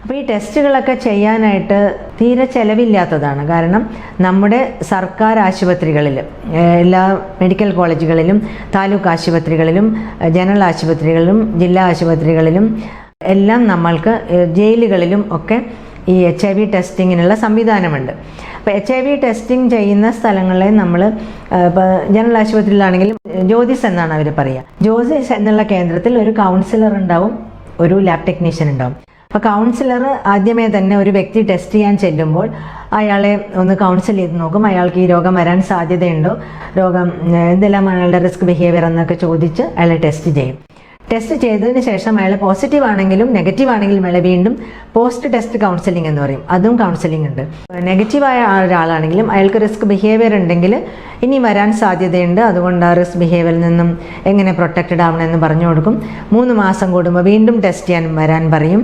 അപ്പോൾ ഈ ടെസ്റ്റുകളൊക്കെ ചെയ്യാനായിട്ട് തീരെ ചിലവില്ലാത്തതാണ്. കാരണം നമ്മുടെ സർക്കാർ ആശുപത്രികളിൽ, എല്ലാ മെഡിക്കൽ കോളേജുകളിലും, താലൂക്ക് ആശുപത്രികളിലും, ജനറൽ ആശുപത്രികളിലും, ജില്ലാ ആശുപത്രികളിലും എല്ലാം നമ്മൾക്ക് ജയിലുകളിലും ഒക്കെ ഈ HIV ടെസ്റ്റിങ്ങിനുള്ള സംവിധാനമുണ്ട്. അപ്പോൾ HIV ടെസ്റ്റിംഗ് ചെയ്യുന്ന സ്ഥലങ്ങളെ നമ്മൾ ഇപ്പോൾ ജനറൽ ആശുപത്രിയിലാണെങ്കിലും ജ്യോതിസ് എന്നാണ് അവർ പറയുക. ജ്യോതിസ് എന്നുള്ള കേന്ദ്രത്തിൽ ഒരു കൗൺസിലർ ഉണ്ടാവും, ഒരു ലാബ് ടെക്നീഷ്യൻ ഉണ്ടാവും. അപ്പോൾ കൗൺസിലർ ആദ്യമേ തന്നെ ഒരു വ്യക്തി ടെസ്റ്റ് ചെയ്യാൻ ചെല്ലുമ്പോൾ അയാളെ ഒന്ന് കൗൺസിൽ ചെയ്ത് നോക്കും. അയാൾക്ക് ഈ രോഗം വരാൻ സാധ്യതയുണ്ടോ, രോഗം എന്തെല്ലാം അയാളുടെ റിസ്ക് ബിഹേവിയർ എന്നൊക്കെ ചോദിച്ച് അയാളെ ടെസ്റ്റ് ചെയ്യും. ടെസ്റ്റ് ചെയ്തതിന് ശേഷം അയാൾ പോസിറ്റീവ് ആണെങ്കിലും നെഗറ്റീവ് ആണെങ്കിലും അയാളെ വീണ്ടും പോസ്റ്റ് ടെസ്റ്റ് കൗൺസിലിംഗ് എന്ന് പറയും, അതും കൗൺസിലിംഗ് ഉണ്ട്. നെഗറ്റീവായ ഒരാളാണെങ്കിലും അയാൾക്ക് റിസ്ക് ബിഹേവിയർ ഉണ്ടെങ്കിൽ ഇനി വരാൻ സാധ്യതയുണ്ട്, അതുകൊണ്ട് ആ റിസ്ക് ബിഹേവിയറിൽ നിന്നും എങ്ങനെ പ്രൊട്ടക്റ്റഡ് ആവണമെന്ന് പറഞ്ഞു കൊടുക്കും. 3 മാസം കൂടുമ്പോൾ വീണ്ടും ടെസ്റ്റ് ചെയ്യാൻ വരാൻ പറയും.